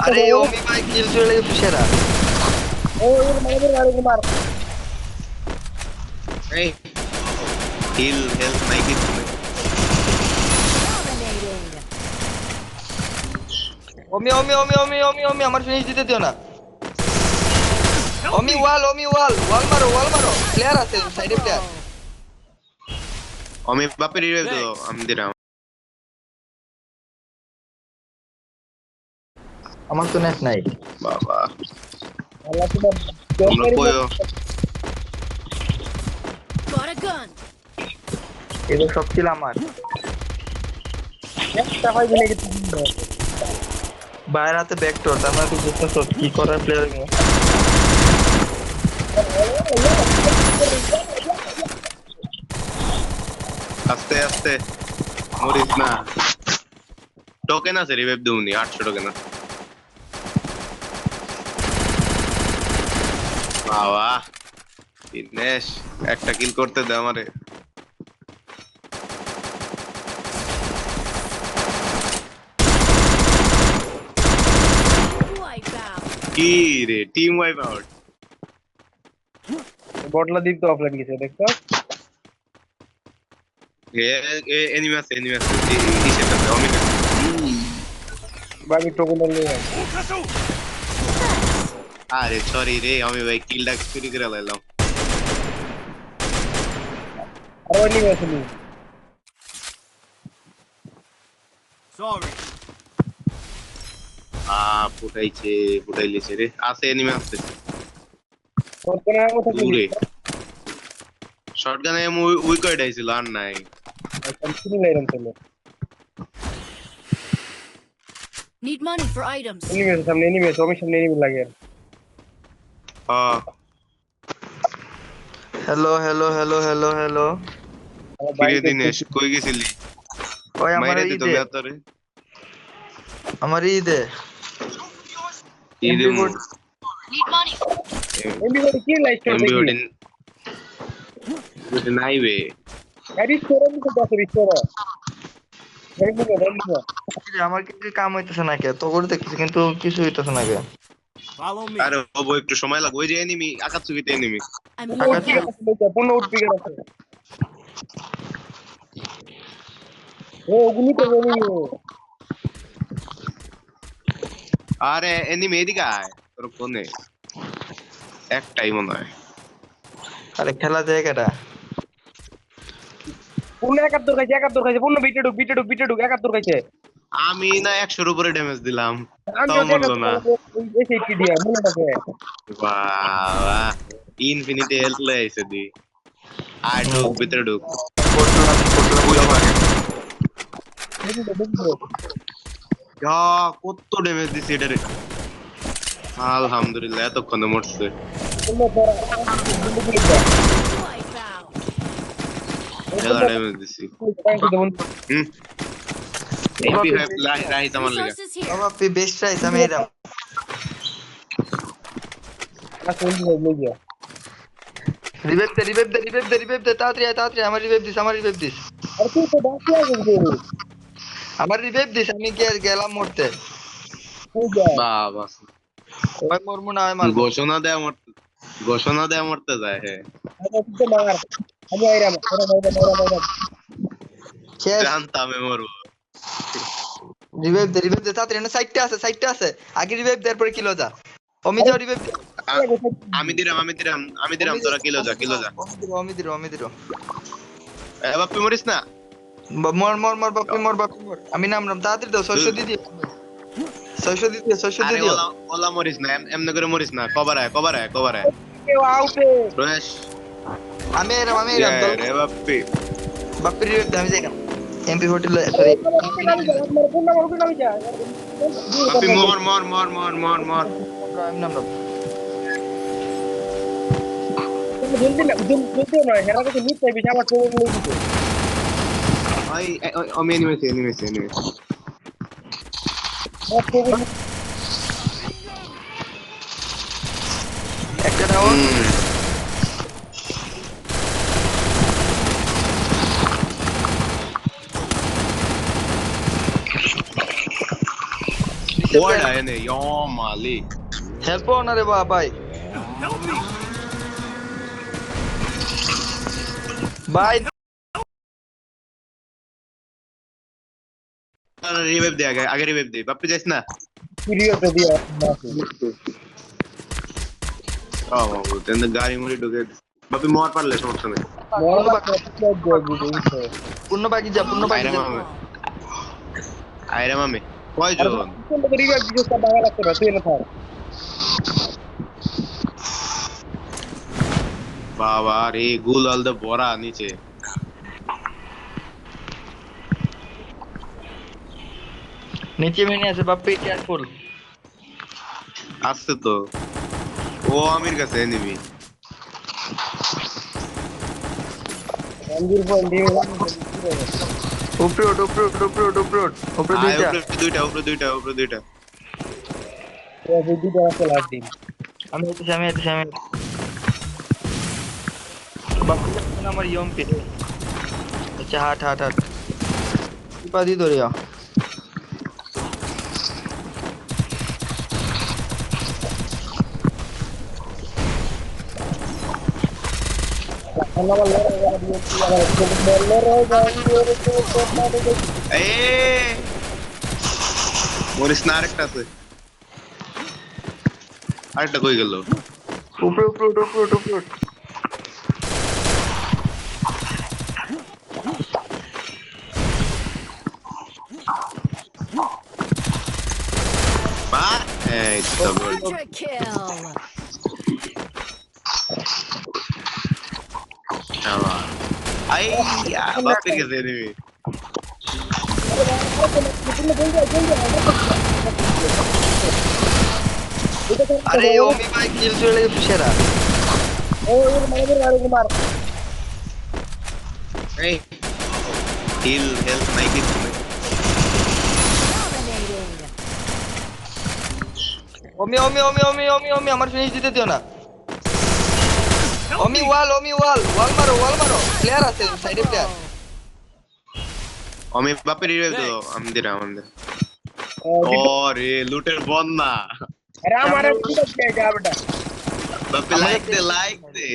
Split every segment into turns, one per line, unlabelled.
अरे ओमी भाई किल चले गए फिशेरा
এই হিল হেলথ নাই কিছু নেই।
ओमी ओमी ओमी ओमी ओमी ओमी हमारे फिनिश दीते दियो ना ओमी वॉल वॉल मारो प्लेयर আছে সাইডে প্লেয়ার
আমি বাপের রিভাইভ দিলো আমি দিলাম।
আমার তো নেট নাই
বাবা তোমরা কইও
Got a gun.
এগুলো সব ছিল আমার বাইরে হাতে ব্যাকডোর তার মানে তুই বুঝতেছ কি করার প্লেয়ার
আস্তে আস্তে মরিস না। টোকেন আছে রিভাইভ দিউনি 800 টোকেন আছে। বাবা দিনেশ একটা কিল করতে দে আমারে।
Wipe out.
কি রে টিম ওয়াইপ আউট।
বটলা দিক তো অফলাইন গেছে দেখছো
এনিমি আছে ইসেটা অমিটা
বাকি টোকেন নিয়ে
আরে সরি রে আমি ভাই কিলটা চুরি করে লাইলাম।
আর ওই নিয়ে আসেনি
ফুটাইলেছে রে আছে এনিমি আছে
কোন কথা কি
দূরে শটগানে উইকেট আইছিল আর নাই।
কন্টিনিউ লাইরাম চলে
Need money for items.
Enemy আমি সামনে এনিমি লাগে
হ্যাঁ
hello hello hello hello hello
কিরে দিনেশ কই গেছিলি?
ওই আমার
মাইরে দিত
ঈদে
বেতরে
আমার ঈদে
ঈদে
Need money.
এমবি কি লাইক করতে
এমবি
কি
ওদিন নাই বে
গাড়ি ছোড়া দিতে কত রিস্টোরা রেন্ডিং
আমার কিছু কাম হইতেছে না কে তো করে দেখতেছি কিন্তু কিছু হইতেছে না কে
আরে বাবু একটু সময় লাগবে ওই যে এনিমি আকাতসুকিতে এনিমি
I'm
আকাতসুকি।
moving.
পূর্ণ উঠপিকার আছে ওগুলি তো এনিমি
আরে এনিমি এদিকে আয় তোর কোনে একটাই মনে হয়।
আরে খেলা জায়গাটা
পূর্ণ 71 খাইছে পূর্ণ বিটে ঢুক 71 খাইছে
আমি না 100 এর উপরে ড্যামেজ দিলাম
আমি
তাও মরলো না।
এসে কি দিয়া মনে আছে
বাবা ইনফিনিটি হেলথ লয়ে আইছে দি আয় ঢুক ভিতরে ঢুক
বুঝে পারে
যা কত ড্যামেজ দিছে এটারে। আলহামদুলিল্লাহ এতক্ষণে মরছে।
Wipe out.
মেলা ড্যামেজ দিছি। এমপি রাইট আমার লাগা
Resources here.
বাবা পি বেস্ট প্রাইস আমি এরাম রিভাইভ দে তাড়াতাড়ি আমার রিভাইভ দিস আমার রিভাইভ দিস আমি গেলাম মরতে
বাবা
ওই মরমু না হয় মারবো
ঘোষণা দেয়া মরতে যায় হ্যাঁ
শেষ
জানতাম মরবো।
রিভাইভ দে তাড়াতাড়ি না সাইডটা আছে আগে রিভাইভ দেওয়ার পরে কিলো যা অমি যাও রিভাইভ
আমি দিলাম তোরা কিলো যা
অমি দিরো
এ বাপ্পি মরিস না।
মর বাপি মর আমি নামলাম তাড়াতাড়ি দাও 600 দিয়ে 600
আরে
দিয়ে
ওলা মরিস না এমনি করে মরিস না কভার আয় রয়েশ
আমি এরাম
রে বাপ্পি
বাপি রিভাইভ দে আমি যাই না এমপি হোটেল সরি
বাপ্পি মর
আমি নামলাম
আমি এনিমেছি
একটা ডাউন নিচে
ওয়ার্ড আয়নে ইয়া মালি
হেল্প না রে ভাই ভাই
রিভাইভ দে আগে রিভাইভ দে বাপ্পি যাইস না
সিরিয়াস দিয়া
ও তেন গাড়ি মুড়ি ঢুকে বাপ্পি মর পারলে সমস্যা নেই
পূর্ণ বাকি যা
আইরে মামে কয়জন
রিভাইভ দিতে সব বাঙালি লাগতে না তুই না থাক
বাবা রে গুলাল দে বড়া নিচে
নিচে মেনে আছে বাপ্পি কেয়ারফুল
আসছে তো ও আমির কাছে এনিমি
রঞ্জির ফোন দিয়ে
উপরে
উপরে
দুইটা
দুইটা
ও দুইটা আছে লাস্ট দিন
আমি বাপ্পি যখন আমার ইয়ম পেরে আচ্ছা হাট পাদি ধরিয়া
এ মরিস না আরেকটা আছে আরেকটা কই গেল
উপরে
বা এই তো বল
Quadra kill.
চালা আই বাপ্পির কাছে এনিমি
আরে ওমি ভাই কিল চলে সেরা
এই হিল হেলথ নাই কিছু নেই
Dominating.
ওমি আমার ফিনিশ দিতে দিও না ওমি ওয়াল মারো প্লেয়ার আছে সাইডে প্লেয়ার
আমি বাপ্পির রিভাইভ দাও আমি দিলাম ও রে লুটের বন্যা
আমার বেটা
বাপ্পি লাইক দে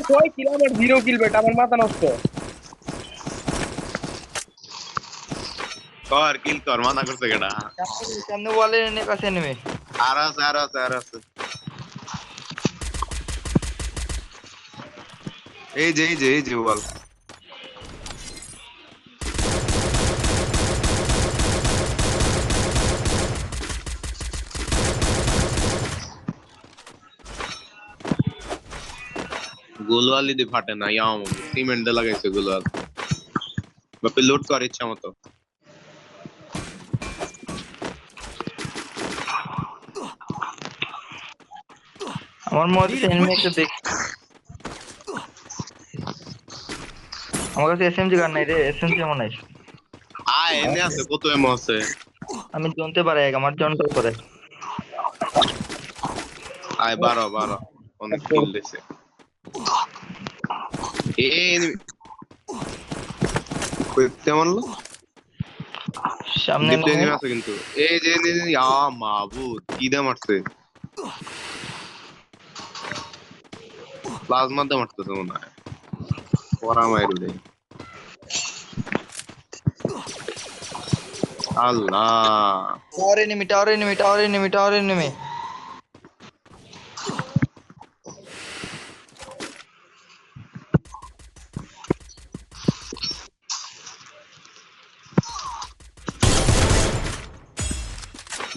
ছয় কিল আমার 0 কিল বেটা আমার মাথা নষ্ট
কিল কর মানা করছে কেডা
সামনে ওয়ালে এনে কাছে নেমে
আর আছে এই যে ওয়াল গোলওয়ালি দি ফাটে না ইয়াম সিমেন্ট দে লাগাইছে গোলওয়াল বাপে লোড কর ইচ্ছা মতো
আমার মতে এনিমি একটা দেখ আমার কাছে এসএমজি গান নাই রে এসএমজি এমন নাই
এনে আছে কত এমো আছে
আমি জানতে পারি আমার জনটা করে
আয় 12 অনেক কিল দিছে কই তেমন লো
সামনে
এনিমি আছে কিন্তু এই যে মাবুদ কি দে মারছে প্লাজমা দে মারতেছে মনে হয় পরা মাইরু দে আল্লাহ
টাওয়ার এনিমি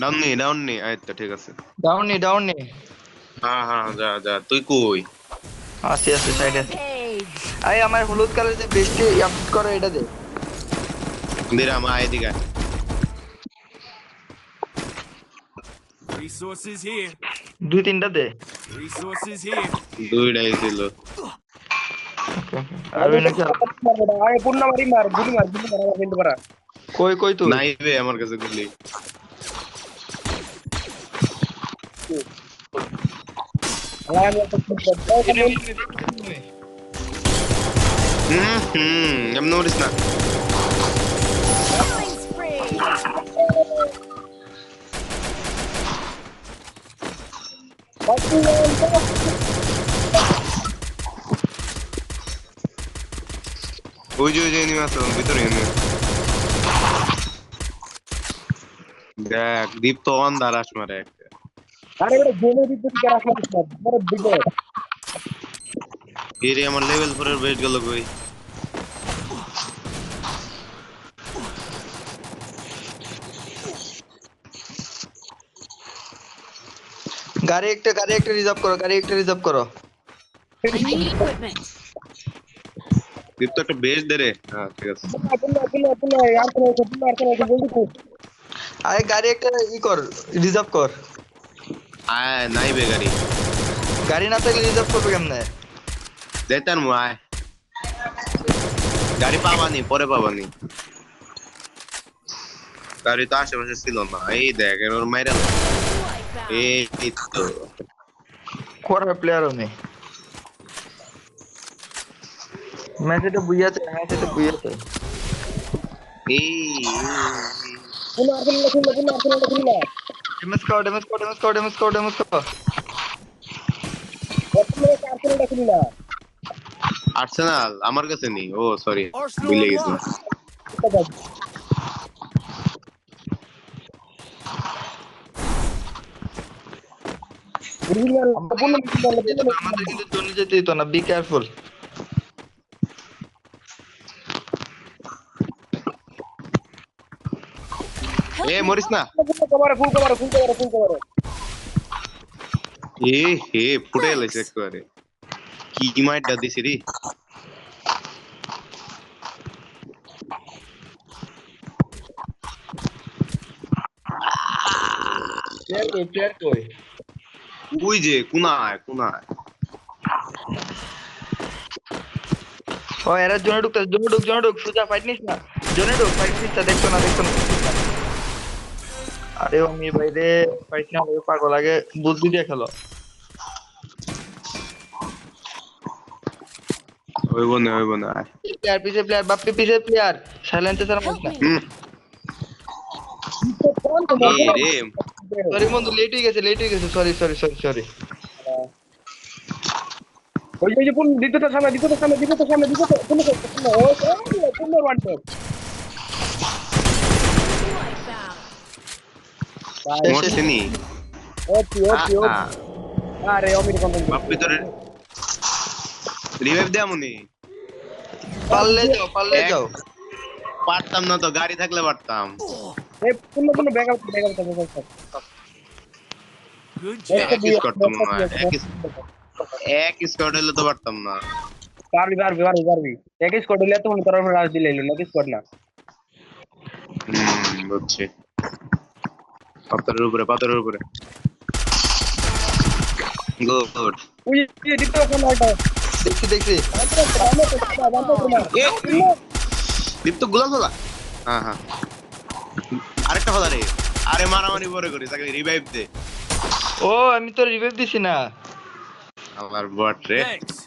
ডাউন নি আচ্ছা ঠিক আছে
ডাউন নি
হ্যাঁ যা তুই কই
আছে সাইডে
Page.
আই আমার হলুদ কালার যে বেস্টে আপডেট করে এটা দে
দিরা মা এদিকে
Resources here.
দুই তিনটা দে
Resources here.
দুইটাই ছিল
আর এনে কি
আয় পূর্ণ মারি মার গুলি মার আমার ফেলতে পারা
কই তুই
নাই রে আমার কাছে গুলি এমন করিস না
Killing spree.
ওই যে এনিমি আছে ভিতরে এনিমি দেখ দীপ্ত অন দারাস মারে একটা
আরে বড় জেনে দিতে কি করা আছে বড় দিবে
এরে আমার লেভেল 4 এর বেস্ট গেল কই
গাড়ি একটা রিজার্ভ করো
I need equipment.
দীপ্ত একটা বেস্ট দে রে হ্যাঁ ঠিক আছে
পুনা আর কোনো জলদি কর
আরে গাড়ি একটা রিজার্ভ কর
আয় নাই বে গাড়ি
গাড়ি না থাকলে রিজার্ভ করবে কেমনে
যেতেন মু আয় গাড়ি পাবানি পরে পাবানি গাড়ি তো আশেপাশে ছিল না এই দেখ এর মাইরা এই তো
কোরা প্লেয়ার আমি ম্যাচে তো বুইয়াতে
এই
পুনা আর কোনো
ড্যামেজ করো
আর্সেনাল আমার কাছে নেই ও সরি
Arsenal
ভুলে
are
গেছি
lost.
আমাদের কিন্তু জোনে যেতে দিত না বি কেয়ারফুল
এ মরিস না
ফুল কভার
এ হে ফুটে গেছে একবারে কি মাইটটা দিছি রে
প্লেয়ার কই
ওই যে কোনায়
ও এরা জোনে ঢুক সুজা ফাইট নিস না জোনে ঢুক ফাইট নিস না দেখতো না আরে আমি ভাই রে ফাইট না লাগে পাগল লাগে বুদ্ধি দিয়ে খেলো
হইব না
প্লেয়ার বাপ্পি পিছে প্লেয়ার সাইলেন্সে স্যার মাস না
এই রে
সরি বন্ধু লেট হয়ে গেছে সরি
ওই যে পুন দ্বিতীয়টা সামনে পুন ওয়ান টপ
মরছিনি
ওকে আরে অমির কন্টেন্ট
বাপ্পি তোর রিভাইভ দে আমনি
পারলে যাও
পারতাম না তো গাড়ি থাকলে পারতাম
এই পুন ব্যাকআপ
Good
এক
job.
স্কোয়াড তো মনে হয় এক স্কোয়াড হলে তো পারতাম না
পারবি এক স্কোয়াড হলে তো মনে তোর রাজ দিলাইলো না স্কোয়াড না
বুঝছি পাথরের উপরে গুড
ওই যে দ্বিতীয় কোনটা
দেখছি
দীপ্ত গুলাল ফেলা হ্যাঁ আরেকটা ফেলা রে আরে মারামারি পরে করি তাকে রিভাইভ দে
ও আমি তো রিভাইভ দিছি না
আমার বট রে
Thanks.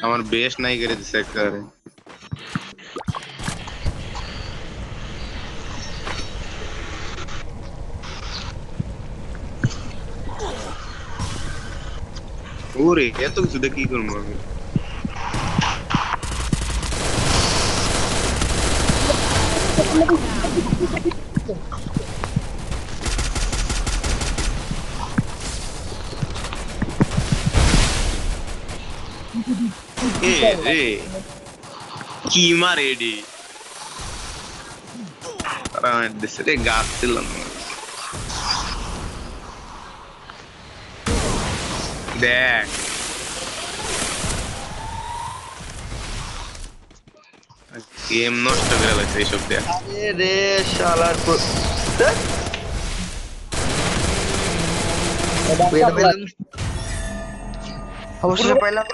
আমার বেশ নাই করে দিছে একবারে ওরে এত কিছু দেখে কি করবো আমি এ রে কি মারে এডি তারা দেশে গাছ ছিল না দেখ গেম নষ্ট করে লাগছে এইসব দেখ
আরে রে শালার অবশ্যই পাইলাম